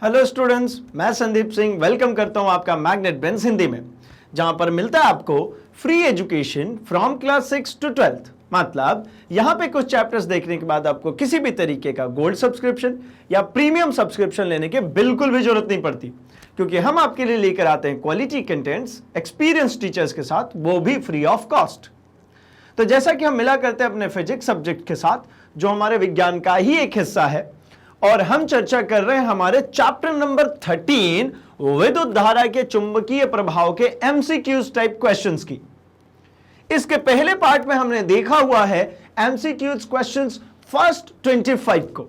Hello students, मैं Sandeep Singh welcome करता हूं आपका मैग्नेट बेंस हिंदी में, जहां पर मिलता है आपको free education from class 6 to 12th। मतलब यहां पे कुछ चैप्टर्स देखने के बाद आपको किसी भी तरीके का गोल्ड सब्सक्रिप्शन या प्रीमियम सब्सक्रिप्शन लेने की बिल्कुल भी जरूरत नहीं पड़ती, क्योंकि हम आपके लिए लेकर आते हैं क्वालिटी कंटेंट्स एक्सपीरियंस टीचर्स के साथ, वो भी फ्री ऑफ कॉस्ट। तो जैसा कि हम मिला करते हैं अपने फिजिक्स सब्जेक्ट के साथ, जो हमारे विज्ञान का ही एक हिस्सा है, और हम चर्चा कर रहे हैं हमारे चैप्टर नंबर 13 विद्युत धारा के चुंबकीय प्रभाव के एमसीक्यूज टाइप क्वेश्चंस की। इसके पहले पार्ट में हमने देखा हुआ है एमसीक्यूज क्वेश्चंस फर्स्ट 25 को।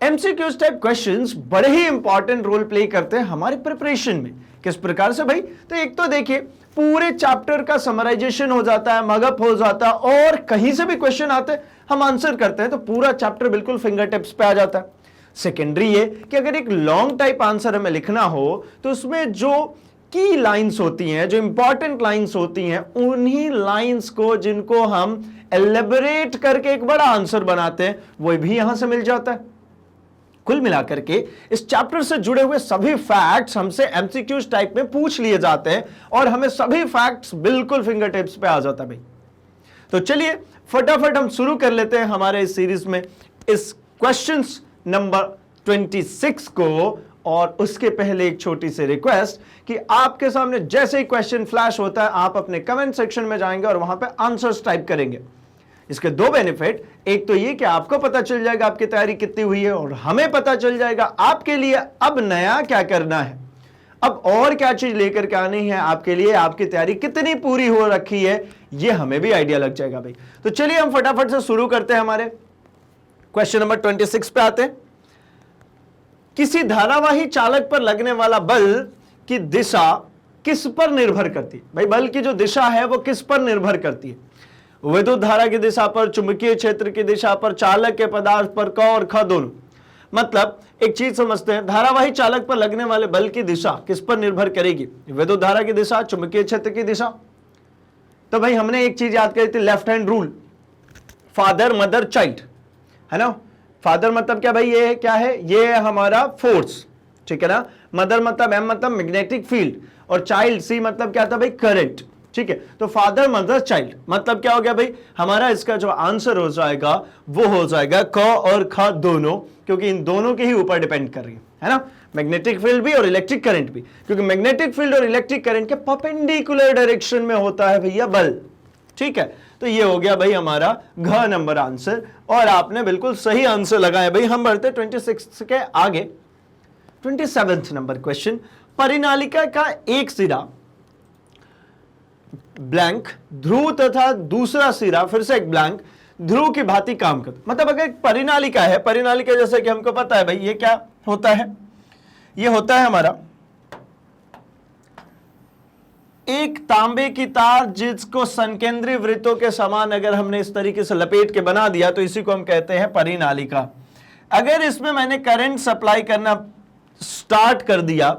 एमसीक्यूज टाइप क्वेश्चंस बड़े ही इंपॉर्टेंट रोल प्ले करते हैं हमारे प्रिपरेशन में। किस प्रकार से भाई? तो एक तो देखिए, पूरे चैप्टर का समराइजेशन हो जाता है, मगअप हो जाता है, और कहीं से भी क्वेश्चन आते हैं हम आंसर करते हैं तो पूरा चैप्टर बिल्कुल फिंगर टिप्स पे आ जाता है। सेकेंडरी ये कि अगर एक लॉन्ग टाइप आंसर हमें लिखना हो तो उसमें जो की लाइंस होती हैं, जो इंपॉर्टेंट लाइंस होती हैं, उन्हीं लाइंस को जिनको हम एलेबोरेट करके एक बड़ा आंसर बनाते हैं, वो भी यहां से मिल जाता है। कुल मिलाकर के इस चैप्टर से जुड़े हुए सभी फैक्ट्स हमसे एमसीक्यूज टाइप में पूछ लिए जाते हैं और हमें सभी फैक्ट्स बिल्कुल फिंगर टिप्स पे आ जाता है भाई। तो चलिए फटाफट हम शुरू कर लेते हैं हमारे इस सीरीज में इस क्वेश्चंस नंबर 26 को। और उसके पहले एक छोटी सी रिक्वेस्ट कि आपके सामने जैसे ही क्वेश्चन फ्लैश होता है, आप अपने कमेंट सेक्शन में जाएंगे और वहां पे आंसर्स टाइप करेंगे। इसके दो बेनिफिट, एक तो ये कि आपको पता चल जाएगा आपकी तैयारी कितनी हुई है, और हमें पता चल जाएगा आपके लिए अब नया क्या करना है, अब और क्या चीज लेकर के आनी है आपके लिए, आपकी तैयारी कितनी पूरी हो रखी है, ये हमें भी आइडिया लग जाएगा भाई। तो चलिए हम फटाफट से शुरू करते हैं, हमारे क्वेश्चन नंबर 26 पे आते हैं। किसी धारावाही चालक पर लगने वाला बल की दिशा किस पर निर्भर करती है? भाई बल की जो दिशा है वो किस पर निर्भर करती है? विद्युत धारा की दिशा पर, चुंबकीय क्षेत्र की दिशा पर, चालक के पदार्थ पर, क और ख दोनों। मतलब एक चीज समझते हैं, धारावाही चालक पर लगने वाले बल की दिशा किस पर निर्भर करेगी? विद्युत धारा की दिशा, चुंबकीय क्षेत्र की दिशा। तो भाई हमने एक चीज याद करी थी, left hand rule, father mother child, है ना। फादर मतलब क्या भाई? ये क्या है? ये है हमारा फोर्स, ठीक है ना। मदर मतलब एम मतलब मैग्नेटिक फील्ड, और चाइल्ड सी मतलब क्या था भाई? करंट, ठीक है। तो फादर मदर चाइल्ड मतलब क्या हो गया भाई? हमारा इसका जो आंसर हो जाएगा वो हो जाएगा क और ख दोनों, क्योंकि इन दोनों के ही ऊपर डिपेंड कर रही है ना। मैग्नेटिक फील्ड भी और इलेक्ट्रिक करंट भी, क्योंकि मैग्नेटिक फील्ड और इलेक्ट्रिक करंट के परपेंडिकुलर डायरेक्शन में होता है भैया बल, ठीक है। तो ये हो गया भाई हमारा घ नंबर आंसर, और आपने बिल्कुल सही आंसर लगाया भाई। हम बढ़ते 26 के आगे, 27 नंबर क्वेश्चन। परिनालिका का एक सिरा ब्लैंक ध्रुव तथा दूसरा सिरा फिर से एक ब्लैंक ध्रुव की भांति काम करता। मतलब अगर एक परिनालिका है, परिनालिका जैसे कि हमको पता है भाई ये क्या होता है? ये होता है हमारा एक तांबे की तार जिसको संकेंद्रीय वृत्तों के समान अगर हमने इस तरीके से लपेट के बना दिया तो इसी को हम कहते हैं परिनालिका। अगर इसमें मैंने करंट सप्लाई करना स्टार्ट कर दिया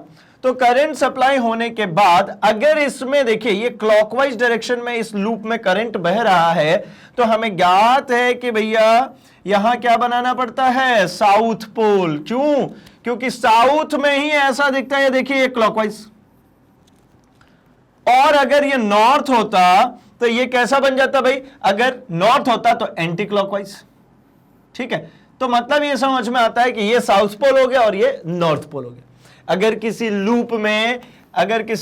तो करंट सप्लाई होने के बाद अगर इसमें देखिए ये क्लॉकवाइज डायरेक्शन में इस लूप में करंट बह रहा है, तो हमें ज्ञात है कि भैया यहां क्या बनाना पड़ता है? South pole. क्यों? क्योंकि साउथ में ही ऐसा दिखता है, देखिए ये क्लॉकवाइज, और अगर ये नॉर्थ होता तो ये कैसा बन जाता भाई? अगर नॉर्थ होता तो एंटी क्लॉकवाइज, ठीक है। तो मतलब ये समझ में आता है कि ये साउथ पोल हो गया और ये नॉर्थ पोल हो गया। अगर किसी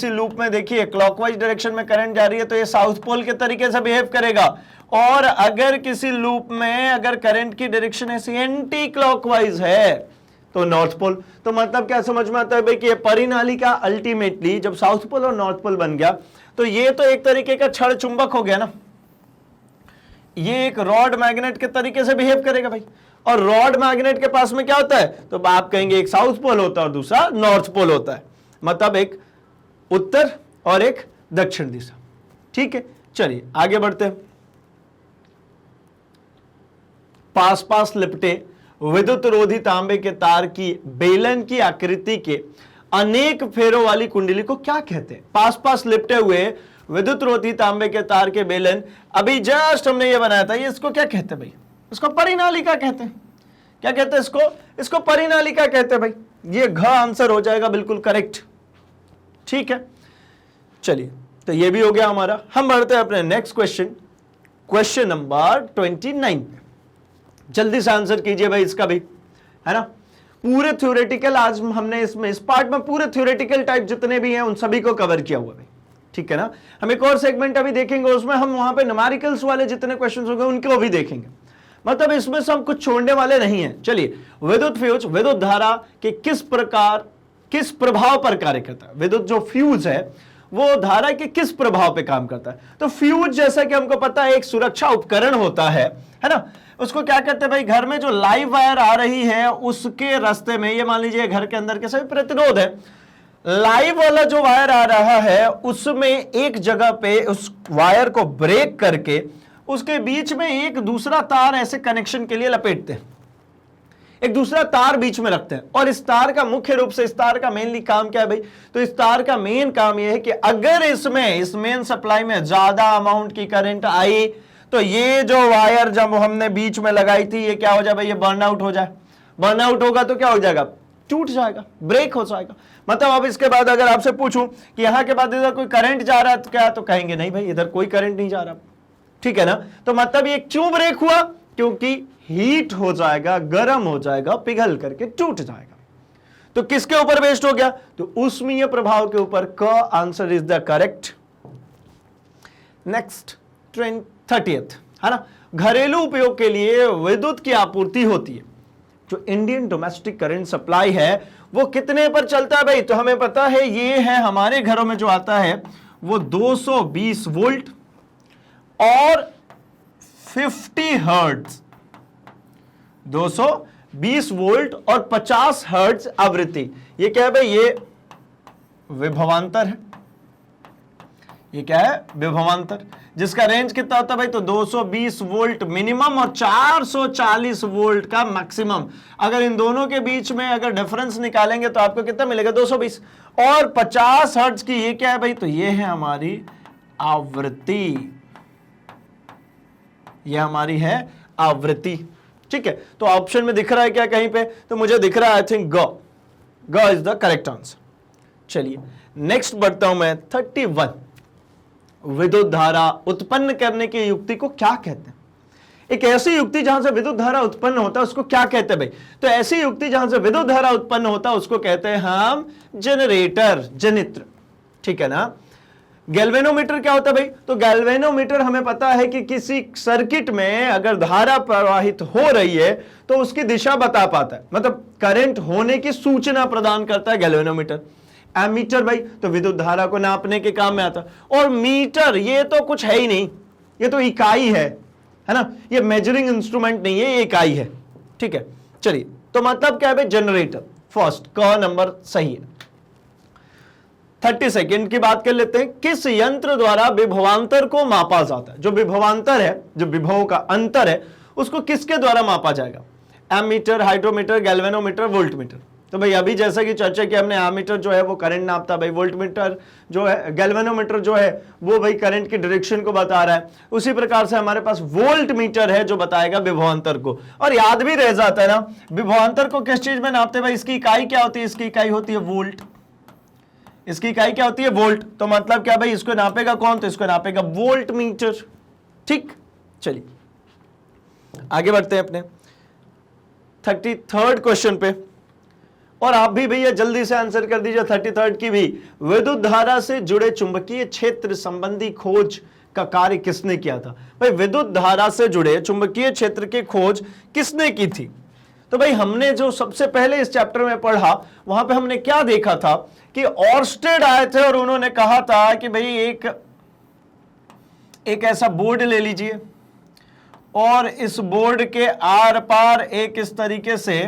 लूप में देखिए क्लॉकवाइज डायरेक्शन में करंट जा रही है तो ये साउथ पोल के तरीके से बिहेव करेगा, और अगर किसी लूप में अगर करंट की डायरेक्शन ऐसी एंटी क्लॉकवाइज है तो नॉर्थ पोल। तो मतलब क्या समझ में आता है भाई कि ये परिनालिका अल्टीमेटली जब साउथ पोल और नॉर्थ पोल बन गया तो ये तो एक तरीके का क्षण चुंबक हो गया ना, ये एक रॉड मैग्नेट के तरीके से बिहेव करेगा भाई। और रॉड मैग्नेट के पास में क्या होता है? तो आप कहेंगे एक साउथ पोल होता है और दूसरा नॉर्थ पोल होता है, मतलब एक उत्तर और एक दक्षिण दिशा, ठीक है। चलिए आगे बढ़ते हैं। पास पास लिपटे विद्युत रोधी तांबे के तार की बेलन की आकृति के अनेक फेरों वाली कुंडली को क्या कहते हैं? पास पास लिपटे हुए विद्युत रोधी तांबे के तार के बेलन, अभी जस्ट हमने ये बनाया था, ये इसको क्या कहते हैं भाई? इसको परिनालिका कहते हैं। क्या कहते हैं इसको? इसको परिनालिका कहते हैं भाई। ये घ आंसर हो जाएगा बिल्कुल करेक्ट। ठीक है, चलिए तो ये भी हो गया हमारा। हम बढ़ते हैं अपने नेक्स्ट क्वेश्चन, क्वेश्चन नंबर 29। जल्दी से आंसर कीजिए भाई इसका भी, है ना। पूरे थ्योरेटिकल आज हमने इसमें इस पार्ट में पूरे थ्योरेटिकल टाइप जितने भी हैं उन सभी को कवर किया हुआ भाई, ठीक है ना। हम एक और सेगमेंट अभी देखेंगे, उसमें हम वहां पे न्यूमेरिकल्स वाले जितने क्वेश्चंस होंगे उनको भी देखेंगे, मतलब इसमें से हम कुछ छोड़ने वाले नहीं है। चलिए, विद्युत फ्यूज, विद्युत धारा के किस प्रभाव पर कार्य करता है। विद्युत जो फ्यूज है वो धारा के किस प्रभाव पे काम करता है। तो फ्यूज जैसा कि हमको पता है एक सुरक्षा उपकरण होता है ना। उसको क्या कहते हैं भाई, घर में जो लाइव वायर आ रही है उसके रास्ते में, ये मान लीजिए घर के अंदर के सभी प्रतिरोध है, लाइव वाला जो वायर आ रहा है उसमें एक जगह पे उस वायर को ब्रेक करके उसके बीच में एक दूसरा तार ऐसे कनेक्शन के लिए लपेटते हैं, एक दूसरा तार बीच में रखते हैं। और इस तार का मुख्य रूप से, इस तार का मेनली काम क्या है भाई, तो इस तार का मेन काम यह है कि अगर इसमें इस मेन सप्लाई में ज्यादा अमाउंट की करंट आई तो ये जो वायर जब हमने बीच में लगाई थी ये क्या हो जाए भाई, ये बर्नआउट हो जाए। बर्नआउट होगा तो क्या हो जाएगा, टूट जाएगा, ब्रेक हो जाएगा। मतलब अब इसके बाद अगर आपसे पूछूं कि यहां के बाद इधर कोई करंट जा रहा है तो क्या, तो कहेंगे नहीं भाई इधर कोई करंट नहीं जा रहा, ठीक है ना। तो मतलब ये क्यों ब्रेक हुआ, क्योंकि हीट हो जाएगा, गर्म हो जाएगा, पिघल करके टूट जाएगा। तो किसके ऊपर बेस्ड हो गया, तो ऊष्मीय प्रभाव के ऊपर। क answer is the correct. Next 30th, है ना। घरेलू उपयोग के लिए विद्युत की आपूर्ति होती है, जो इंडियन डोमेस्टिक करंट सप्लाई है वो कितने पर चलता है भाई, तो हमें पता है ये है हमारे घरों में जो आता है वो 220 वोल्ट और 50 हर्ट्ज, 220 वोल्ट और 50 हर्ट्ज आवृत्ति। ये क्या है भाई, ये विभवांतर है। ये क्या है, विभवांतर, जिसका रेंज कितना होता है भाई, तो 220 वोल्ट मिनिमम और 440 वोल्ट का मैक्सिमम। अगर इन दोनों के बीच में अगर डिफरेंस निकालेंगे तो आपको कितना मिलेगा, 220। और 50 हर्ट्ज की ये क्या है भाई, तो ये है हमारी आवृत्ति, ये हमारी है आवृत्ति, ठीक है। तो ऑप्शन में दिख रहा है क्या कहीं पे, तो मुझे दिख रहा है आई थिंक ग इज द करेक्ट आंसर। चलिए नेक्स्ट बढ़ता हूं मैं 31। विद्युत धारा उत्पन्न करने की युक्ति को क्या कहते हैं। एक ऐसी युक्ति जहां से विद्युत धारा उत्पन्न होता है उसको क्या कहते हैं भाई, तो ऐसी युक्ति जहां से विद्युत धारा उत्पन्न होता है उसको कहते हैं हम जनरेटर, जनित्र, ठीक है ना। गैल्वेनोमीटर क्या होता है भाई, तो गैल्वेनोमीटर हमें पता है कि किसी सर्किट में अगर धारा प्रवाहित हो रही है तो उसकी दिशा बता पाता है, मतलब करंट होने की सूचना प्रदान करता है गैल्वेनोमीटर। एमीटर भाई तो विद्युत धारा को नापने के काम में आता है। और मीटर ये तो कुछ है ही नहीं, ये तो इकाई है ना, ये मेजरिंग इंस्ट्रूमेंट नहीं है, ये इकाई है, ठीक है। चलिए तो मतलब क्या है भाई, जनरेटर। फर्स्ट क नंबर सही है। 32 की बात कर लेते हैं। किस यंत्र द्वारा विभवांतर को मापा जाता है। जो विभवांतर है, जो विभवों का अंतर है, उसको किसके द्वारा मापा जाएगा, एमीटर, हाइड्रोमीटर, गैल्वेनोमीटर, वोल्टमीटर। तो भाई अभी जैसा कि चर्चा की हमने, एमीटर जो है वो करंट नापता है भाई, वोल्टमीटर जो है, गैल्वेनोमीटर जो है वो भाई करंट की डायरेक्शन को बता रहा है। उसी प्रकार से हमारे पास वोल्टमीटर है जो बताएगा विभवांतर को। और याद भी रह जाता है ना, विभवांतर को किस चीज में नापते हैं भाई, इसकी इकाई क्या होती है, इसकी इकाई होती है वोल्ट। इसकी इकाई क्या होती है, वोल्ट। तो मतलब क्या भाई, इसको नापेगा कौन, तो इसको नापेगा वोल्टमीटर, ठीक। चलिए आगे बढ़ते हैं अपने 33rd क्वेश्चन पे। और आप भी भैया जल्दी से आंसर कर दीजिए 33rd की भी। विद्युत धारा से जुड़े चुंबकीय क्षेत्र संबंधी खोज का कार्य किसने किया था। भाई विद्युत धारा से जुड़े चुंबकीय क्षेत्र की खोज किसने की थी, तो भाई हमने जो सबसे पहले इस चैप्टर में पढ़ा वहां पे हमने क्या देखा था कि ऑर्स्टेड आए थे और उन्होंने कहा था कि भाई एक ऐसा बोर्ड ले लीजिए और इस बोर्ड के आर पार एक इस तरीके से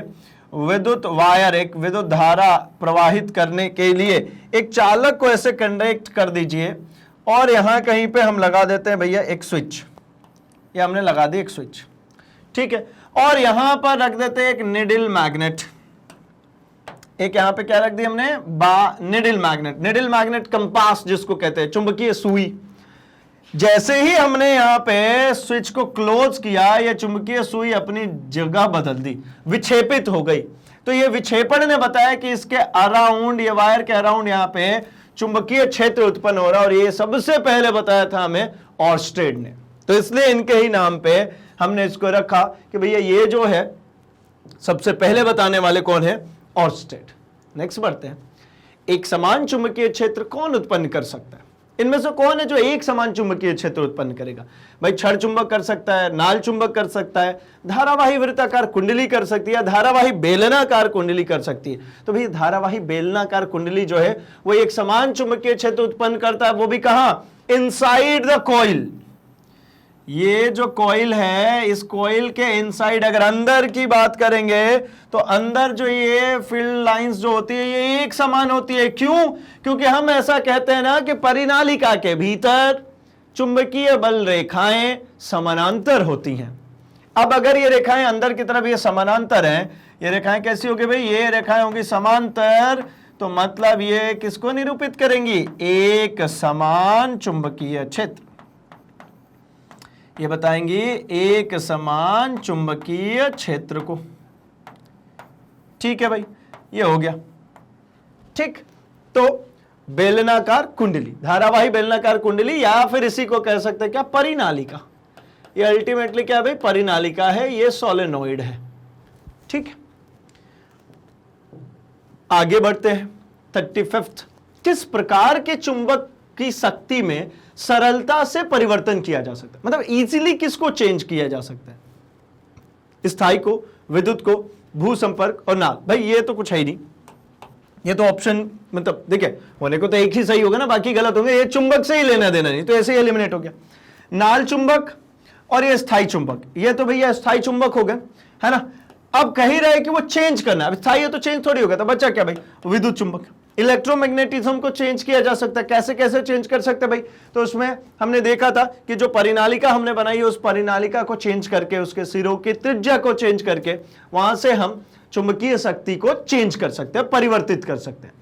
विद्युत वायर, एक विद्युत धारा प्रवाहित करने के लिए एक चालक को ऐसे कंडक्ट कर दीजिए और यहां कहीं पे हम लगा देते हैं भैया एक स्विच, ये हमने लगा दी एक स्विच, ठीक है। और यहां पर रख देते हैं एक निडल मैग्नेट, एक यहां पे क्या रख दी हमने, needle magnet. Needle magnet compass जिसको कहते हैं, चुंबकीय सुई। जैसे ही हमने यहां पे स्विच को क्लोज किया, यह चुंबकीय सुई अपनी जगह बदल दी, विक्षेपित हो गई। तो ये विक्षेपण ने बताया कि इसके अराउंड, ये वायर के अराउंड यहां पे चुंबकीय क्षेत्र उत्पन्न हो रहा है, और ये सबसे पहले बताया था हमें ऑर्स्टेड ने। तो इसलिए इनके ही नाम पे हमने इसको रखा कि भैया ये जो है सबसे पहले बताने वाले कौन है, ऑर्स्टेड। नेक्स्ट बढ़ते हैं, एक समान चुंबकीय क्षेत्र कौन उत्पन्न कर सकता है? इनमें से कौन है जो एक समान चुंबकीय क्षेत्र उत्पन्न करेगा? भाई क्षण चुंबक कर सकता है, नाल चुंबक कर सकता है, धारावाही वृत्ताकार कुंडली कर सकती है, धारावाही बेलनाकार कुंडली कर सकती है। तो भाई धारावाही बेलनाकार कुंडली जो है वो एक समान चुंबकीय क्षेत्र उत्पन्न करता है, वो भी कहां, इनसाइड द कॉइल। ये जो कॉइल है, इस कॉइल के इनसाइड अगर अंदर की बात करेंगे तो अंदर जो ये फील्ड लाइंस जो होती है ये एक समान होती है। क्यों? क्योंकि हम ऐसा कहते हैं ना कि परिनालिका के भीतर चुंबकीय बल रेखाएं समानांतर होती हैं। अब अगर ये रेखाएं अंदर की तरफ ये समानांतर हैं, ये रेखाएं कैसी होगी भाई, ये रेखाएं होंगी समांतर, तो मतलब ये किसको निरूपित करेंगी, एक समान चुंबकीय क्षेत्र। ये बताएंगी एक समान चुंबकीय क्षेत्र को। ठीक है भाई, ये हो गया। ठीक, तो बेलनाकार कुंडली, धारावाही बेलनाकार कुंडली, या फिर इसी को कह सकते हैं क्या, परिनालिका। ये अल्टीमेटली क्या भाई, परिनालिका है, ये सोलेनोइड है। ठीक है, आगे बढ़ते हैं 35th, किस प्रकार के चुंबक की शक्ति में सरलता से परिवर्तन किया जा सकता है, मतलब इजीली किसको चेंज किया जा सकता है? स्थायी को, विद्युत को, भू संपर्क और नाल। भाई ये तो कुछ है ही नहीं, ये तो ऑप्शन, मतलब देखिए होने को तो एक ही सही होगा ना, बाकी गलत होंगे। ये चुंबक से ही लेना देना नहीं, तो ऐसे ही एलिमिनेट हो गया। नाल चुंबक और ये स्थायी चुंबक, ये तो भैया स्थायी चुंबक हो गए, है ना। अब कह ही रहे कि वो चेंज करना, अब स्थायी है तो चेंज थोड़ी होगा, तो बच्चा क्या भाई, विद्युत चुंबक। इलेक्ट्रोमैग्नेटिज्म को चेंज किया जा सकता है, कैसे कैसे चेंज कर सकते हैं भाई, तो उसमें हमने देखा था कि जो परिनालिका हमने बनाई है, उस परिनालिका को चेंज करके, उसके सिरों की त्रिज्या को चेंज करके, वहां से हम चुंबकीय शक्ति को चेंज कर सकते हैं, परिवर्तित कर सकते हैं।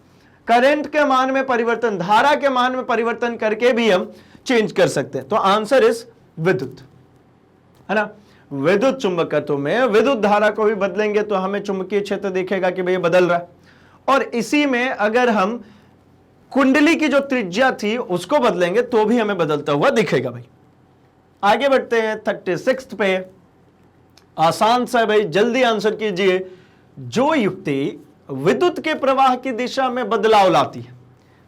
करंट के मान में परिवर्तन, धारा के मान में परिवर्तन करके भी हम चेंज कर सकते हैं। तो आंसर इज विद्युत, है ना। विद्युत चुंबकत्व में विद्युत धारा को भी बदलेंगे तो हमें चुंबकीय क्षेत्र दिखेगा कि भाई बदल रहा है, और इसी में अगर हम कुंडली की जो त्रिज्या थी उसको बदलेंगे तो भी हमें बदलता हुआ दिखेगा भाई। आगे बढ़ते हैं 36 पे, आसान सा भाई, जल्दी आंसर कीजिए। जो युक्ति विद्युत के प्रवाह की दिशा में बदलाव लाती है,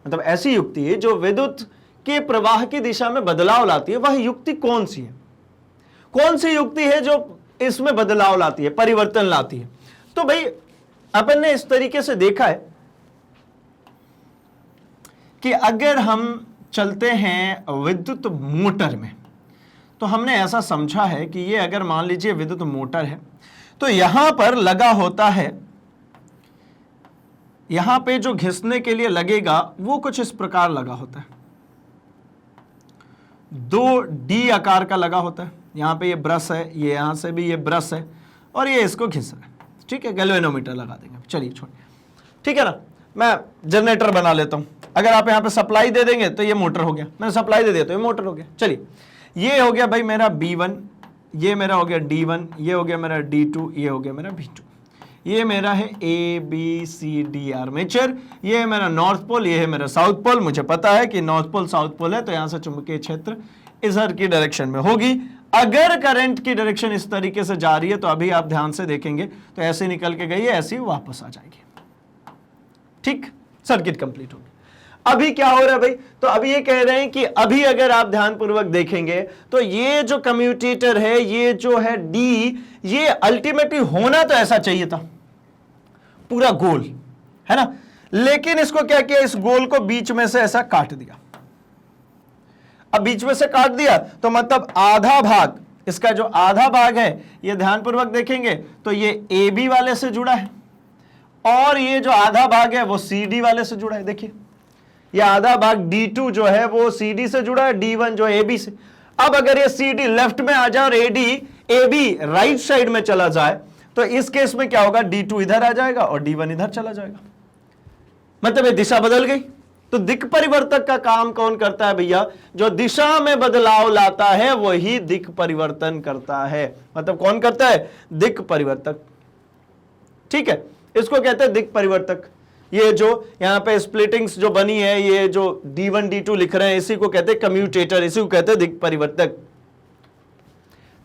मतलब ऐसी युक्ति है जो विद्युत के प्रवाह की दिशा में बदलाव लाती है, वह युक्ति कौन सी है? कौन सी युक्ति है जो इसमें बदलाव लाती है, परिवर्तन लाती है? तो भाई अपन ने इस तरीके से देखा है कि अगर हम चलते हैं विद्युत मोटर में, तो हमने ऐसा समझा है कि ये अगर मान लीजिए विद्युत मोटर है, तो यहां पर लगा होता है, यहां पे जो घिसने के लिए लगेगा वो कुछ इस प्रकार लगा होता है, 2D आकार का लगा होता है। यहां पे ये ब्रश है, ये यहां से भी ये ब्रश है, और ये इसको घिस रहा है। ठीक है, गैल्वेनोमीटर लगा देंगे, चलिए छोड़िए, ठीक है ना। मैं जनरेटर बना लेता हूं, अगर आप यहां पे सप्लाई दे देंगे तो ये मोटर हो गया, मैंने सप्लाई दे दिया तो ये मोटर हो गया। चलिए, ये हो गया भाई मेरा B1, ये मेरा हो गया D1, ये हो गया मेरा D2, ये हो गया मेरा B2। ये मेरा है ABCD आर्मेचर, ये है मेरा नॉर्थ पोल, ये है मेरा साउथ पोल। मुझे पता है कि नॉर्थ पोल साउथ पोल है, तो यहां से चुंबकीय क्षेत्र इधर की डायरेक्शन में होगी। अगर करंट की डायरेक्शन इस तरीके से जा रही है, तो अभी आप ध्यान से देखेंगे तो ऐसे निकल के गई है, ऐसे ही वापस आ जाएगी। ठीक, सर्किट कंप्लीट होगी। अभी क्या हो रहा है भाई, तो अभी ये कह रहे हैं कि अभी अगर आप ध्यानपूर्वक देखेंगे तो ये जो कम्यूटेटर है, ये जो है D, ये अल्टीमेटली होना तो ऐसा चाहिए था, पूरा गोल, है ना। लेकिन इसको क्या किया, इस गोल को बीच में से ऐसा काट दिया। अब बीच में से काट दिया तो मतलब आधा भाग, इसका जो आधा भाग है, ये ध्यानपूर्वक देखेंगे तो ये AB वाले से जुड़ा है, और ये जो आधा भाग है वो CD वाले से जुड़ा है। देखिए, ये आधा भाग D2 जो है वो CD से जुड़ा है, D1 जो है AB से। अब अगर ये CD लेफ्ट में आ जाए और AB राइट साइड में चला जाए, तो इस केस में क्या होगा, D2 इधर आ जाएगा और D1 इधर चला जाएगा, मतलब ये दिशा बदल गई। तो दिक् परिवर्तक का काम कौन करता है भैया, जो दिशा में बदलाव लाता है वही दिक् परिवर्तन करता है। मतलब कौन करता है, दिक् परिवर्तक। ठीक है, इसको कहते हैं दिक् परिवर्तक। ये जो यहां पे स्प्लिटिंग्स जो बनी है, ये जो D1 D2 लिख रहे हैं, इसी को कहते हैं कम्यूटेटर, इसी को कहते हैं दिक् परिवर्तक।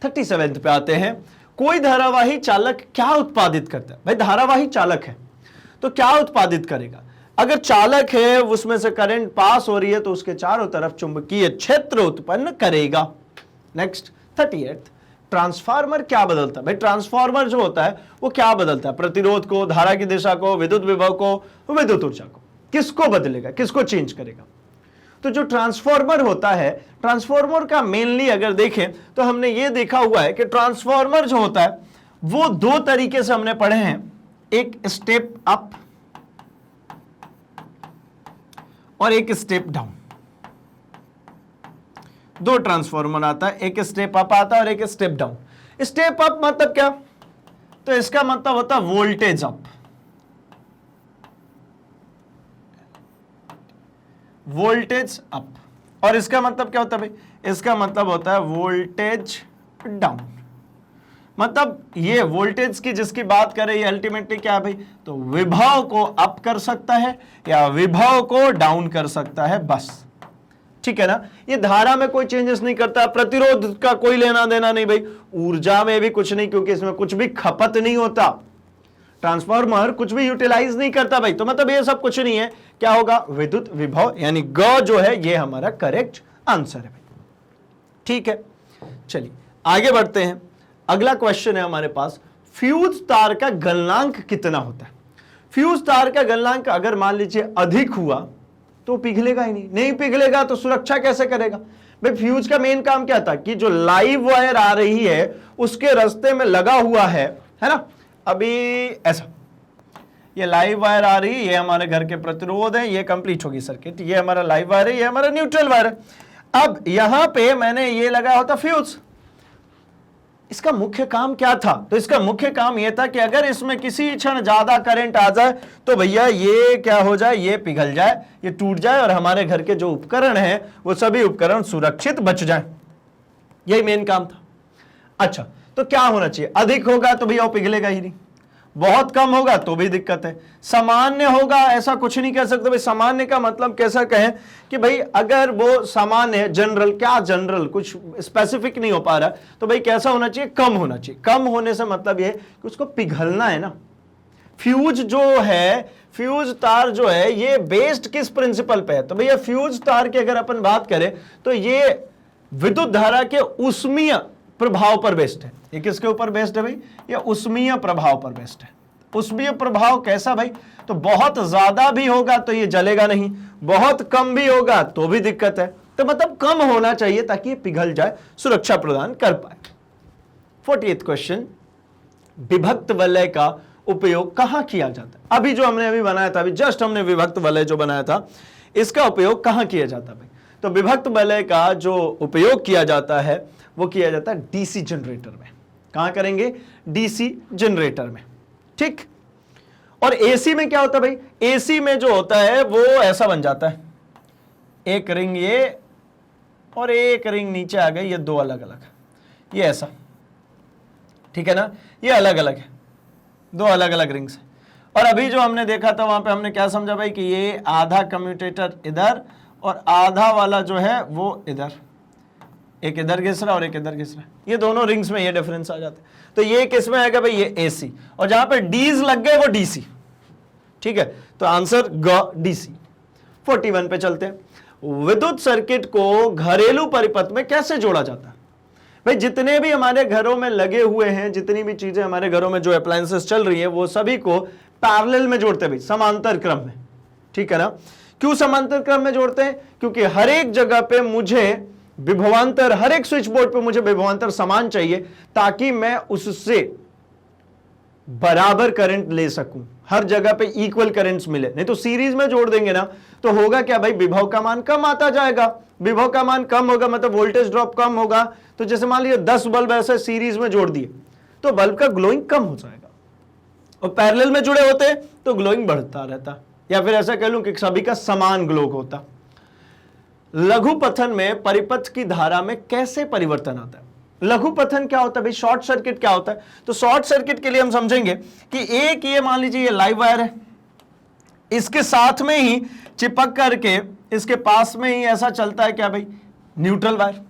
37 पे आते हैं, कोई धारावाही चालक क्या उत्पादित करता है? भाई धारावाही चालक है तो क्या उत्पादित करेगा? अगर चालक है उसमें से करंट पास हो रही है तो उसके चारों तरफ चुंबकीय क्षेत्र उत्पन्न करेगा। नेक्स्ट 38, ट्रांसफार्मर क्या बदलता है? भाई ट्रांसफार्मर जो होता है वो क्या बदलता है? प्रतिरोध को, धारा की दिशा को, विद्युत विभव को, विद्युत ऊर्जा को। किसको बदलेगा, किसको चेंज करेगा? तो जो ट्रांसफार्मर होता है, ट्रांसफार्मर का मेनली अगर देखें तो हमने ये देखा हुआ है कि ट्रांसफार्मर जो होता है वो दो तरीके से हमने पढ़े हैं, एक स्टेप अप और एक स्टेप डाउन। दो ट्रांसफार्मर आता है, एक स्टेप अप आता है और एक स्टेप डाउन। स्टेप अप मतलब क्या? तो इसका मतलब होता है वोल्टेज अप, वोल्टेज अप। और इसका मतलब क्या होता है भाई? इसका मतलब होता है वोल्टेज डाउन। मतलब ये वोल्टेज की जिसकी बात करें, ये अल्टीमेटली क्या है भाई? तो विभव को अप कर सकता है या विभव को डाउन कर सकता है, बस। ठीक है ना? ये धारा में कोई चेंजेस नहीं करता, प्रतिरोध का कोई लेना देना नहीं भाई, ऊर्जा में भी कुछ नहीं, क्योंकि इसमें कुछ भी खपत नहीं होता। ट्रांसफार्मर कुछ भी यूटिलाइज नहीं करता भाई, तो मतलब ये सब कुछ नहीं है। क्या होगा? विद्युत विभव, यानी ग जो है ये हमारा करेक्ट आंसर है भाई। ठीक है, चलिए आगे बढ़ते हैं। अगला क्वेश्चन है हमारे पास, फ्यूज तार का गलनांक कितना होता है? फ्यूज तार का गलनांक अगर मान लीजिए अधिक हुआ तो पिघलेगा ही नहीं पिघलेगा तो सुरक्षा कैसे करेगा? भाई फ्यूज का मेन काम क्या था कि जो लाइव वायर आ रही है उसके रास्ते में लगा हुआ है ना? अभी ऐसा ये लाइव वायर आ रही है, ये हमारे घर के प्रतिरोध है, ये कंप्लीट होगी सर्किट, ये हमारा लाइव वायर है, ये हमारा न्यूट्रल वायर है। अब यहां पे मैंने ये लगाया होता फ्यूज। इसका मुख्य काम क्या था? तो इसका मुख्य काम यह था कि अगर इसमें किसी क्षण ज्यादा करंट आ जाए तो भैया ये क्या हो जाए? ये पिघल जाए, ये टूट जाए और हमारे घर के जो उपकरण हैं वो सभी उपकरण सुरक्षित बच जाएं। यही मेन काम था। अच्छा, तो क्या होना चाहिए? अधिक होगा तो भैया वो पिघलेगा ही नहीं, बहुत कम होगा तो भी दिक्कत है, सामान्य होगा ऐसा कुछ नहीं कह सकते भाई। सामान्य का मतलब कैसा कहें कि भाई अगर वो सामान्य है, जनरल, क्या जनरल, कुछ स्पेसिफिक नहीं हो पा रहा, तो भाई कैसा होना चाहिए? कम होना चाहिए। कम होने से मतलब ये कि उसको पिघलना है ना। फ्यूज जो है, फ्यूज तार जो है ये बेस्ड किस प्रिंसिपल पे है? तो भैया फ्यूज तार की अगर अपन बात करें तो ये विद्युत धारा के उष्मीय प्रभाव पर बेस्ड है। ये किसके ऊपर बेस्ड है भाई? ये उष्मीय प्रभाव पर बेस्ड है। उष्मीय प्रभाव कैसा भाई? तो बहुत ज्यादा भी होगा तो ये जलेगा नहीं, बहुत कम भी होगा तो भी दिक्कत है। तो मतलब कम होना चाहिए ताकि ये पिघल जाए, सुरक्षा प्रदान कर पाए। 48 क्वेश्चन, विभक्त वलय का उपयोग कहां किया जाता है? अभी जो हमने अभी बनाया था, अभी जस्ट हमने विभक्त वलय जो बनाया था, इसका उपयोग कहां किया जाता है भाई? तो विभक्त वलय का जो उपयोग किया जाता है वो किया जाता है डीसी जनरेटर में। कहां करेंगे? डीसी जनरेटर में। ठीक। और एसी में क्या होता है भाई? एसी में जो होता है वो ऐसा बन जाता है, एक रिंग ये और एक रिंग नीचे आ गई, ये दो अलग अलग, ये ऐसा, ठीक है ना? ये अलग अलग है, दो अलग अलग रिंग्स है। और अभी जो हमने देखा था वहां पे हमने क्या समझा भाई कि ये आधा कम्यूटेटर इधर और आधा वाला जो है वो इधर, एक इधर घिस रहा और एक इधर घिस रहा, ये दोनों रिंग्स में ये डिफरेंस आ जाता है। तो ये किस में आएगा भाई? ये एसी, और जहां पे डीज लग गए वो डीसी। ठीक है, तो आंसर ग डीसी। 41 पे चलते हैं। विद्युत सर्किट को घरेलू परिपथ में कैसे जोड़ा जाता है? भाई जितने भी हमारे घरों में लगे हुए हैं, जितनी भी चीजें हमारे घरों में जो अप्लायंसेस चल रही है, वो सभी को पैरेलल में जोड़ते हैं भाई, समांतर क्रम में। ठीक है ना? क्यों समांतर क्रम में जोड़ते हैं? क्योंकि हर एक जगह पे मुझे विभवांतर, हर एक स्विच बोर्ड पे मुझे विभवांतर समान चाहिए ताकि मैं उससे बराबर करंट ले सकूं, हर जगह पे इक्वल करंट्स मिले। नहीं तो सीरीज में जोड़ देंगे ना तो होगा क्या भाई? विभव का मान कम आता जाएगा। विभव का मान कम होगा मतलब वोल्टेज ड्रॉप कम होगा। तो जैसे मान लीजिए 10 बल्ब ऐसे सीरीज में जोड़ दिए तो बल्ब का ग्लोइंग कम हो जाएगा, और पैरेलल में जुड़े होते तो ग्लोइंग बढ़ता रहता, या फिर ऐसा कह लूं कि सभी का समान ग्लो होता। लघु पथन में परिपथ की धारा में कैसे परिवर्तन आता है? लघु पतन क्या होता है भाई, शॉर्ट सर्किट क्या होता है? तो शॉर्ट सर्किट के लिए हम समझेंगे कि एक ये मान लीजिए ये लाइव वायर है, इसके साथ में ही चिपक करके इसके पास में ही ऐसा चलता है क्या भाई, न्यूट्रल वायर।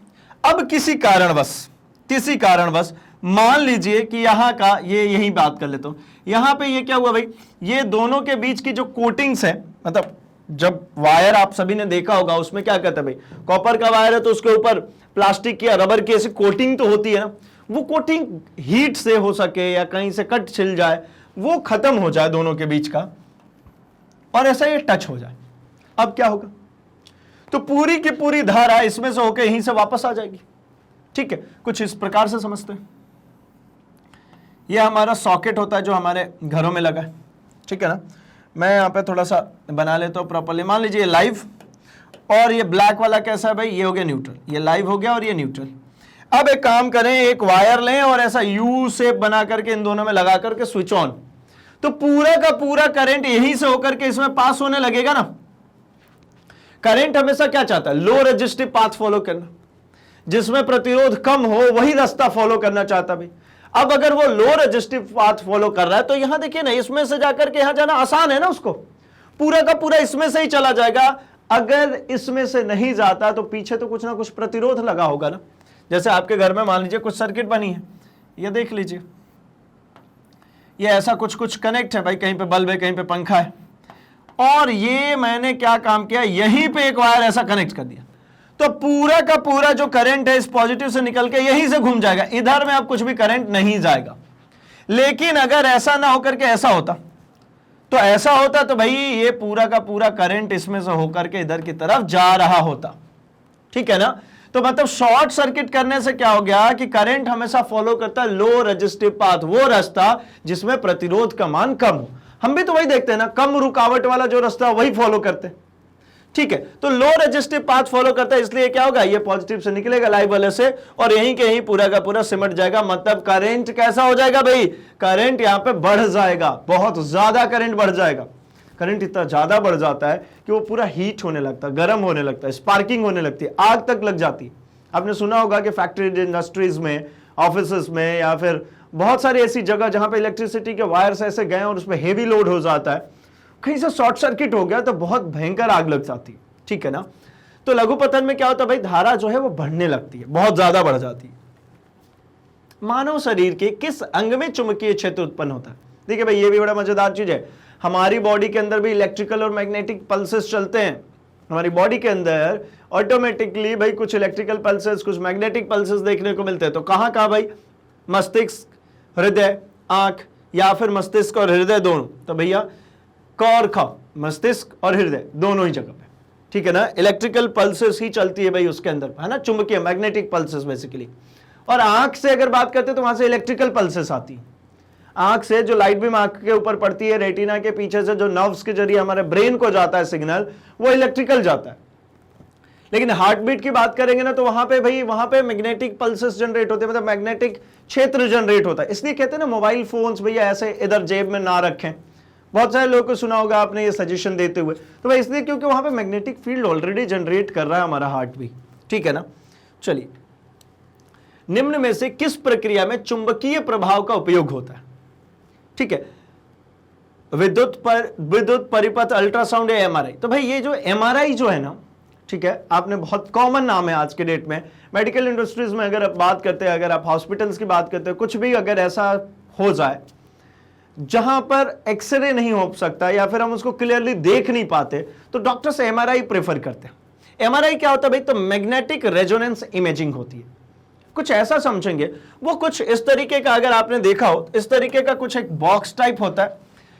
अब किसी कारणवश मान लीजिए कि यहां का ये, यही बात कर लेता हूं, यहां पे ये क्या हुआ भाई, ये दोनों के बीच की जो कोटिंग्स है, मतलब जब वायर आप सभी ने देखा होगा उसमें क्या कहते हैं भाई, कॉपर का वायर है तो उसके ऊपर प्लास्टिक की या रबर की ऐसी कोटिंग तो होती है ना, वो कोटिंग हीट से हो सके या कहीं से कट छिल जाए, वो खत्म हो जाए दोनों के बीच का, और ऐसा ये टच हो जाए। अब क्या होगा, तो पूरी की पूरी धारा इसमें से होकर यहीं से वापस आ जाएगी। ठीक है, कुछ इस प्रकार से समझते हैं। यह हमारा सॉकेट होता है जो हमारे घरों में लगा है, ठीक है ना। मैं यहां पे थोड़ा सा बना लेता हूं प्रॉपर्ली। मान लीजिए लाइव और ये ब्लैक वाला कैसा है भाई, ये हो गया न्यूट्रल, ये लाइव हो गया और ये न्यूट्रल। अब एक काम करें, एक वायर लें और ऐसा यू शेप बना करके इन दोनों में लगा करके स्विच ऑन, तो पूरा का पूरा करंट यहीं से होकर के इसमें पास होने लगेगा ना। करंट हमेशा क्या चाहता है, लो रेजिस्टिव पाथ फॉलो करना, जिसमें प्रतिरोध कम हो वही रास्ता फॉलो करना चाहता भाई। अब अगर वो लो रेजिस्टिव पाथ फॉलो कर रहा है तो यहां देखिए ना, इसमें से जाकर के यहां जाना आसान है ना, उसको पूरा का पूरा इसमें से ही चला जाएगा। अगर इसमें से नहीं जाता तो पीछे तो कुछ ना कुछ प्रतिरोध लगा होगा ना। जैसे आपके घर में मान लीजिए कुछ सर्किट बनी है, ये देख लीजिए, ये ऐसा कुछ कुछ कनेक्ट है भाई, कहीं पे बल्ब है, कहीं पे पंखा है, और ये मैंने क्या काम किया, यहीं पे एक वायर ऐसा कनेक्ट कर दिया, तो पूरा का पूरा जो करंट है इस पॉजिटिव से निकल के यहीं से घूम जाएगा, इधर में अब कुछ भी करंट नहीं जाएगा। लेकिन अगर ऐसा ना होकर के ऐसा होता, तो ऐसा होता तो भाई ये पूरा का पूरा करंट इसमें से होकर के इधर की तरफ जा रहा होता। ठीक है ना। तो मतलब शॉर्ट सर्किट करने से क्या हो गया कि करंट हमेशा फॉलो करता है लो रेजिस्टिव पाथ, वो रास्ता जिसमें प्रतिरोध का मान कम हो। हम भी तो वही देखते हैं ना, कम रुकावट वाला जो रास्ता वही फॉलो करते हैं। ठीक है, तो लो रेजिस्टिव पाथ फॉलो करता है, इसलिए क्या होगा, ये पॉजिटिव से निकलेगा लाइव वाले से और यहीं के यहीं पूरा का पूरा सिमट जाएगा। मतलब करंट कैसा हो जाएगा भाई, करंट यहां पे बढ़ जाएगा, बहुत ज्यादा करंट बढ़ जाएगा। करंट इतना ज्यादा बढ़ जाता है कि वो पूरा हीट होने लगता है, गर्म होने लगता है, स्पार्किंग होने लगती है, आग तक लग जाती है। आपने सुना होगा कि फैक्ट्री इंडस्ट्रीज में, ऑफिस में, या फिर बहुत सारी ऐसी जगह जहां पे इलेक्ट्रिसिटी के वायर्स ऐसे गए और उसमें हेवी लोड हो जाता है, कहीं से शॉर्ट सर्किट हो गया तो बहुत भयंकर आग लग जाती है। ठीक है ना। तो लघु पतन में क्या होता है भाई, धारा जो है वो बढ़ने लगती है, बहुत ज्यादा बढ़ जाती है। मानव शरीर के किस अंग में चुंबकीय क्षेत्र उत्पन्न होता है? देखिए भाई, ये भी बड़ा मजेदार चीज है। हमारी बॉडी के अंदर भी इलेक्ट्रिकल और मैग्नेटिक पल्सेस चलते हैं। हमारी बॉडी के अंदर ऑटोमेटिकली भाई कुछ इलेक्ट्रिकल पल्सेस, कुछ मैग्नेटिक पल्सेस देखने को मिलते हैं। तो कहां कहां भाई, मस्तिष्क, हृदय, आंख, या फिर मस्तिष्क और हृदय दोनों। तो भैया क और ख, मस्तिष्क और हृदय दोनों ही जगह पे, ठीक है ना, इलेक्ट्रिकल पल्सेस ही चलती है भाई उसके अंदर, है ना, चुंबकीय मैग्नेटिक पल्सेस बेसिकली। और आंख से अगर बात करते हैं तो वहां से इलेक्ट्रिकल पल्सेस आती है। आंख से जो लाइट बीम आंख के ऊपर पड़ती है, रेटिना के पीछे से जो नर्व्स के जरिए हमारे ब्रेन को जाता है सिग्नल, वो इलेक्ट्रिकल जाता है। लेकिन हार्ट बीट की बात करेंगे ना, तो वहां पे भाई, वहां पे मैग्नेटिक पल्सेस जनरेट होते हैं, मतलब मैग्नेटिक क्षेत्र जनरेट होता है। इसलिए कहते हैं ना, मोबाइल फोन्स भैया ऐसे इधर जेब में ना रखें। बहुत सारे लोगों को सुना होगा आपने ये सजेशन देते हुए, तो भाई इसलिए क्योंकि वहां पे मैग्नेटिक फील्ड ऑलरेडी जनरेट कर रहा है हमारा हार्ट भी। ठीक है ना। चलिए, निम्न में से किस प्रक्रिया में चुंबकीय प्रभाव का उपयोग होता है? ठीक है, विद्युत परिपथ, अल्ट्रासाउंड या एमआरआई। तो भाई ये जो एमआरआई जो है ना, ठीक है, आपने बहुत कॉमन नाम है आज के डेट में मेडिकल इंडस्ट्रीज में। अगर आप बात करते हैं, अगर आप हॉस्पिटल्स की बात करते हैं, कुछ भी अगर ऐसा हो जाए जहां पर एक्सरे नहीं हो सकता या फिर हम उसको क्लियरली देख नहीं पाते, तो डॉक्टर्स एमआरआई प्रेफर करते हैं। एमआरआई क्या होता है भाई, तो मैग्नेटिक रेजोनेंस इमेजिंग होती है। कुछ ऐसा समझेंगे, वो कुछ इस तरीके का, अगर आपने देखा हो, इस तरीके का कुछ एक बॉक्स टाइप होता है।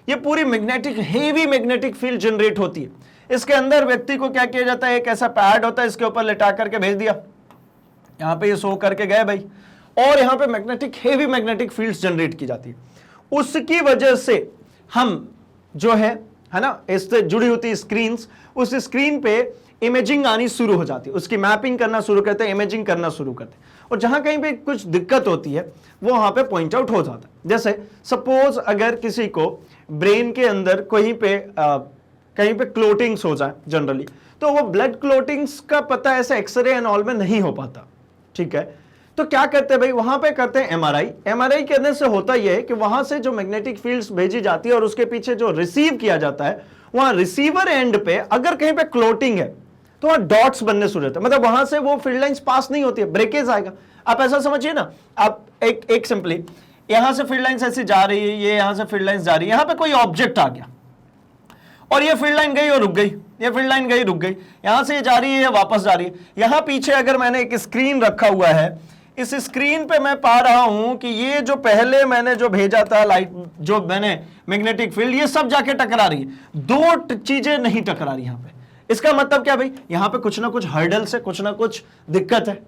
ये पूरी magnetic, heavy magnetic field generate होती है। इसके अंदर व्यक्ति को क्या किया जाता है, एक ऐसा पैड होता है, इसके ऊपर लिटा करके भेज दिया, यहां पे ये सो करके गए भाई, और यहां पे magnetic, heavy magnetic fields generate की जाती है। उसकी वजह से हम जो है ना, इससे जुड़ी होती स्क्रीन्स, उस स्क्रीन पे इमेजिंग आनी शुरू हो जाती है, उसकी मैपिंग करना शुरू करते हैं, इमेजिंग करना शुरू करते हैं, और जहां कहीं पे कुछ दिक्कत होती है वो वहां पे पॉइंट आउट हो जाता है। जैसे सपोज अगर किसी को ब्रेन के अंदर कहीं पे क्लोटिंग्स हो जाए जनरली, तो वो ब्लड क्लोटिंग्स का पता ऐसे एक्सरे एंड ऑल में नहीं हो पाता। ठीक है, तो क्या करते हैं भाई, वहां पे करते हैं एमआरआई। एमआरआई करने से होता यह है कि वहां से जो मैग्नेटिक फील्ड्स भेजी जाती है और उसके पीछे जो रिसीव किया जाता है, वहां रिसीवर एंड पे अगर कहीं पे क्लोटिंग है तो वहां डॉट्स बनने शुरू होते हैं, मतलब वहां से वो फील्ड लाइंस पास नहीं होती है, ब्रेकेज आएगा। आप ऐसा समझिए ना, आप एक सिंपली यहां से फील्ड लाइंस ऐसी जा रही है, ये यहां से फील्ड लाइंस जा रही है, यहां पे कोई ऑब्जेक्ट आ गया और ये फील्ड लाइन गई और रुक गई, ये फील्ड लाइन गई रुक गई, यहां से ये जा रही है, ये वापस जा रही है। यहां पीछे अगर मैंने एक स्क्रीन रखा हुआ है, इस स्क्रीन पे मैं पा रहा हूं कि ये जो पहले मैंने जो भेजा था लाइट, जो मैंने मैग्नेटिक फील्ड, ये सब जाके टकरा रही है, दो चीजें नहीं टकरा रही यहां पे। इसका मतलब क्या भाई, यहां पे कुछ ना कुछ हर्डल से कुछ ना कुछ दिक्कत है।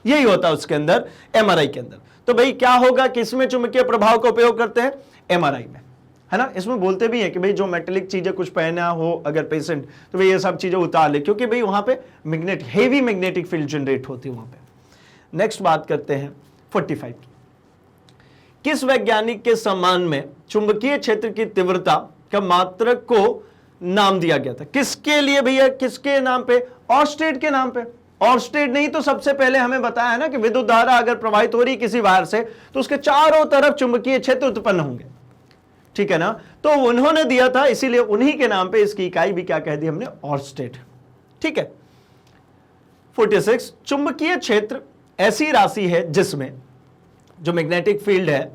यही होता है उसके अंदर, एमआरआई के अंदर। तो भाई क्या होगा कि इसमें चुंबकीय प्रभाव का उपयोग करते हैं एमआरआई में, है ना। इसमें बोलते भी हैं कि भाई जो मेटेलिक चीजें कुछ पहना हो अगर पेशेंट, तो भाई ये सब चीजें उतार ले, क्योंकि भाई वहां पे हेवी मैग्नेटिक फील्ड जनरेट होती है वहां पे। नेक्स्ट बात करते हैं 45 की। किस वैज्ञानिक के सम्मान में चुंबकीय क्षेत्र की तीव्रता का मात्रक को नाम दिया गया था? किसके लिए भैया, किसके नाम पे? ऑर्स्टेड के नाम पे। ऑर्स्टेड नहीं तो सबसे पहले हमें बताया है ना कि विद्युत धारा अगर प्रवाहित हो रही किसी वायर से तो उसके चारों तरफ चुंबकीय क्षेत्र उत्पन्न होंगे, ठीक है ना। तो उन्होंने दिया था, इसीलिए उन्हीं के नाम पे इसकी इकाई भी क्या कह दी हमने, ऑर्स्टेड, ठीक है। 46, चुंबकीय क्षेत्र ऐसी राशि है जिसमें जो मैग्नेटिक फील्ड है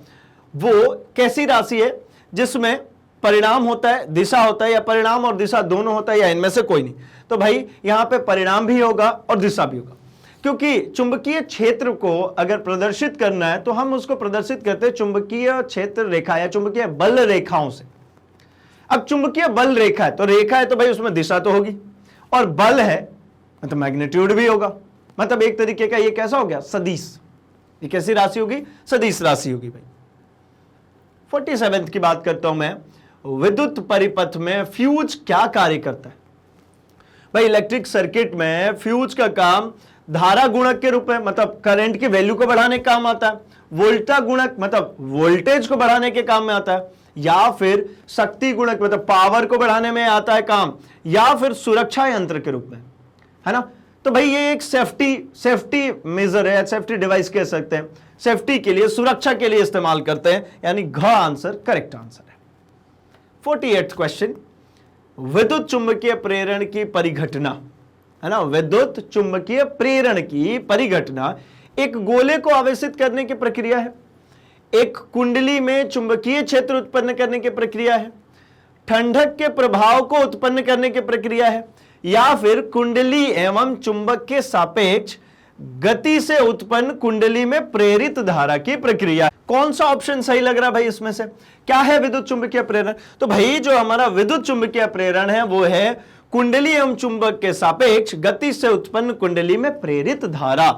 वो कैसी राशि है जिसमें परिणाम होता है, दिशा होता है, या परिणाम और दिशा दोनों होता है, या इनमें से कोई नहीं? तो भाई यहां पे परिणाम भी होगा और दिशा भी होगा, क्योंकि चुंबकीय क्षेत्र को अगर प्रदर्शित करना है तो हम उसको प्रदर्शित करते हैं चुंबकीय क्षेत्र रेखा या चुंबकीय बल रेखाओं से। अब चुंबकीय बल रेखा है तो रेखा है तो भाई उसमें दिशा तो होगी, और बल है मतलब मैग्नीट्यूड भी होगा, मतलब एक तरीके का ये कैसा हो गया, सदिश। ये कैसी राशि होगी, सदिश राशि होगी भाई। 47 की बात करता हूं मैं, विद्युत परिपथ में फ्यूज क्या कार्य करता है? भाई इलेक्ट्रिक सर्किट में फ्यूज का काम धारा गुणक के रूप में, मतलब करंट की वैल्यू को बढ़ाने का काम आता है, वोल्टा गुणक मतलब वोल्टेज को बढ़ाने के काम में आता है, या फिर शक्ति गुणक मतलब पावर को बढ़ाने में आता है काम, या फिर सुरक्षा यंत्र के रूप में, है ना। तो भाई ये एक सेफ्टी मेजर है, सेफ्टी डिवाइस कह सकते हैं, सेफ्टी के लिए, सुरक्षा के लिए इस्तेमाल करते हैं, यानी घ आंसर करेक्ट आंसर है। 48th क्वेश्चन, विद्युत चुंबकीय प्रेरण की परिघटना, है ना, विद्युत चुंबकीय प्रेरण की परिघटना एक गोले को आवेशित करने की प्रक्रिया है, एक कुंडली में चुंबकीय क्षेत्र उत्पन्न करने की प्रक्रिया है, ठंडक के प्रभाव को उत्पन्न करने की प्रक्रिया है, या फिर कुंडली एवं चुंबक के सापेक्ष गति से उत्पन्न कुंडली में प्रेरित धारा की प्रक्रिया। कौन सा ऑप्शन सही लग रहा है भाई इसमें से? क्या है विद्युत चुंबकीय प्रेरण? तो भाई जो हमारा विद्युत चुंबकीय प्रेरण है वो है कुंडली एवं चुंबक के सापेक्ष गति से उत्पन्न कुंडली में प्रेरित धारा।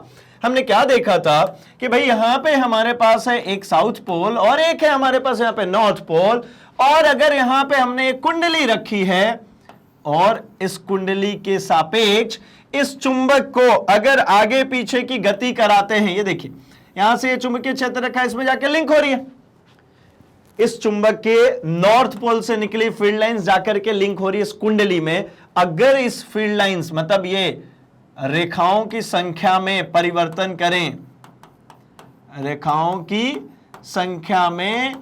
हमने क्या देखा था कि भाई यहां पे हमारे पास है एक साउथ पोल और एक है हमारे पास यहां पे नॉर्थ पोल, और अगर यहां पे हमने एक कुंडली रखी है और इस कुंडली के सापेक्ष इस चुंबक को अगर आगे पीछे की गति कराते हैं, ये देखिए यहां से ये चुंबकीय क्षेत्र रखा है, इसमें जाके लिंक हो रही है, इस चुंबक के नॉर्थ पोल से निकली फील्ड लाइंस जाकर के लिंक हो रही है इस कुंडली में। अगर इस फील्ड लाइंस मतलब ये रेखाओं की संख्या में परिवर्तन करें, रेखाओं की संख्या में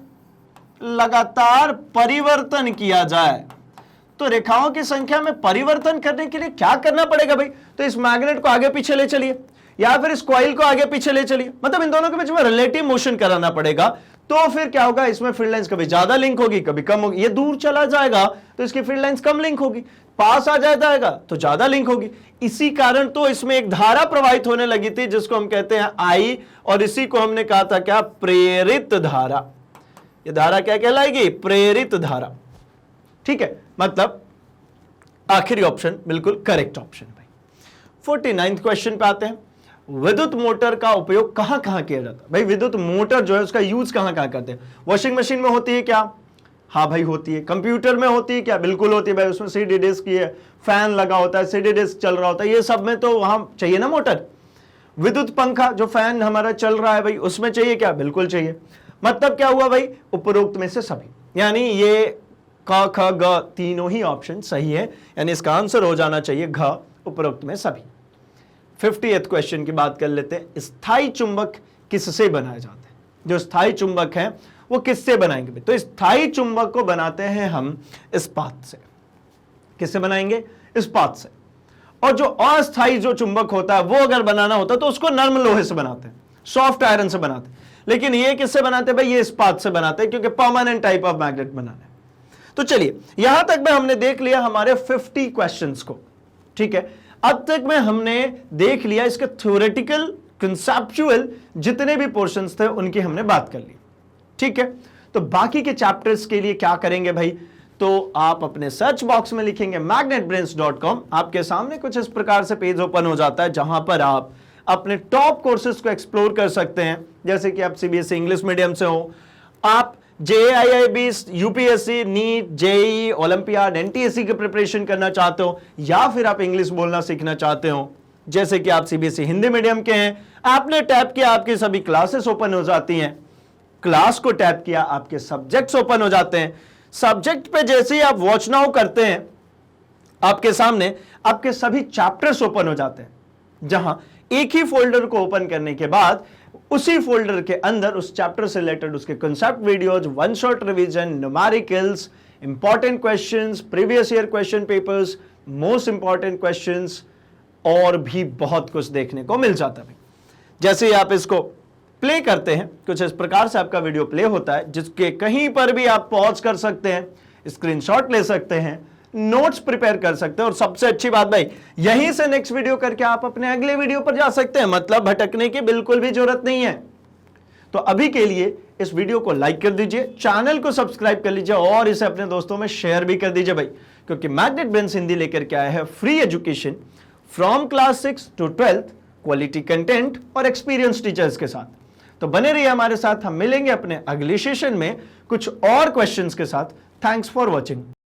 लगातार परिवर्तन किया जाए, तो रेखाओं की संख्या में परिवर्तन करने के लिए क्या करना पड़ेगा भाई? तो इस मैग्नेट को आगे पीछे ले चलिए या फिर इस कॉइल को आगे पीछे ले चलिए, मतलब इन दोनों के बीच में रिलेटिव मोशन कराना पड़ेगा। तो फिर क्या होगा, इसमें फील्ड लाइंस कभी ज्यादा लिंक होगी कभी कम होगी। ये दूर चला जाएगा तो इसकी फील्ड लाइंस कम लिंक होगी, पास आ जाएगा तो ज्यादा लिंक होगी। इसी कारण तो इसमें एक धारा प्रवाहित होने लगी थी जिसको हम कहते हैं आई, और इसी को हमने कहा था क्या, प्रेरित धारा। ये धारा क्या कहलाएगी, प्रेरित धारा, ठीक है। मतलब आखिरी ऑप्शन बिल्कुल करेक्ट ऑप्शन भाई। 49th क्वेश्चन पे आते हैं, विद्युत मोटर का उपयोग कहां कहां किया जाता है? भाई विद्युत मोटर जो है उसका यूज कहां कहां करते हैं? वॉशिंग मशीन में होती है क्या? हाँ भाई होती है। कंप्यूटर में होती है क्या? बिल्कुल होती है भाई, उसमें सीडी डिस्क है, फैन लगा होता है, सीडी डिस्क चल रहा होता है, ये सब में तो वहां चाहिए ना मोटर। विद्युत पंखा जो फैन हमारा चल रहा है भाई उसमें चाहिए क्या? बिल्कुल चाहिए। मतलब क्या हुआ भाई, उपरोक्त में से सभी, यानी ये क ख ग तीनों ही ऑप्शन सही है, यानी इसका आंसर हो जाना चाहिए घ, उपरोक्त में सभी। 50th क्वेश्चन की बात कर लेते हैं। स्थायी चुंबक किससे बनाए जाते हैं? जो स्थायी चुंबक है वो किससे बनाएंगे? तो स्थायी चुंबक को बनाते हैं हम इस्पात से। किससे बनाएंगे? इस्पात से। और जो अस्थायी जो चुंबक होता है वो अगर बनाना होता है तो उसको नर्म लोहे से बनाते हैं, सॉफ्ट आयरन से बनाते हैं। लेकिन ये किससे बनाते हैं भाई? ये इस्पात से बनाते हैं, क्योंकि परमानेंट टाइप ऑफ मैग्नेट बनाना है। तो चलिए, यहां तक में हमने देख लिया हमारे 50 क्वेश्चंस को, ठीक है। अब तक में हमने देख लिया इसके थ्योरेटिकल, कंसेप्चुअल जितने भी पोर्शंस थे उनकी हमने बात कर ली, ठीक है। तो बाकी के चैप्टर्स के लिए क्या करेंगे भाई? तो आप अपने सर्च बॉक्स में लिखेंगे magnetbrains.com। आपके सामने कुछ इस प्रकार से पेज ओपन हो जाता है जहां पर आप अपने टॉप कोर्सेज को एक्सप्लोर कर सकते हैं। जैसे कि आप सीबीएसई इंग्लिश मीडियम से हो, आप JIIB, UPSC, NEET, JEE, olympiad, NTSC की प्रिपरेशन करना चाहते हो, या फिर आप इंग्लिश बोलना सीखना चाहते हो, जैसे कि आप सीबीएसई हिंदी मीडियम के हैं, आपने टैप किया आपकी सभी क्लासेस ओपन हो जाती हैं। क्लास को टैप किया आपके सब्जेक्ट्स ओपन हो जाते हैं। सब्जेक्ट पे जैसे ही आप वॉच नाउ करते हैं आपके सामने आपके सभी चैप्टर्स ओपन हो जाते हैं, जहां एक ही फोल्डर को ओपन करने के बाद उसी फोल्डर के अंदर उस चैप्टर से रिलेटेड उसके concept videos, one shot revision, numericals, important questions, previous year question papers, most important questions और भी बहुत कुछ देखने को मिल जाता है। जैसे ही आप इसको प्ले करते हैं कुछ इस प्रकार से आपका वीडियो प्ले होता है, जिसके कहीं पर भी आप पॉज कर सकते हैं, स्क्रीनशॉट ले सकते हैं, नोट्स प्रिपेयर कर सकते हैं। और सबसे अच्छी बात भाई, यहीं से नेक्स्ट वीडियो करके आप अपने अगले वीडियो पर जा सकते हैं। मतलब भटकने की बिल्कुल भी जरूरत नहीं है। तो अभी के लिए इस वीडियो को लाइक कर दीजिए, चैनल को सब्सक्राइब कर लीजिए और इसे अपने दोस्तों में शेयर भी कर दीजिए भाई, क्योंकि मैग्नेट ब्रेन्स हिंदी लेकर के आया है free education from class 6 to 12th, quality content और एक्सपीरियंस टीचर्स के साथ। तो बने रहिए हमारे साथ, हम मिलेंगे अपने अगले सेशन में कुछ और क्वेश्चंस के साथ। Thanks for watching.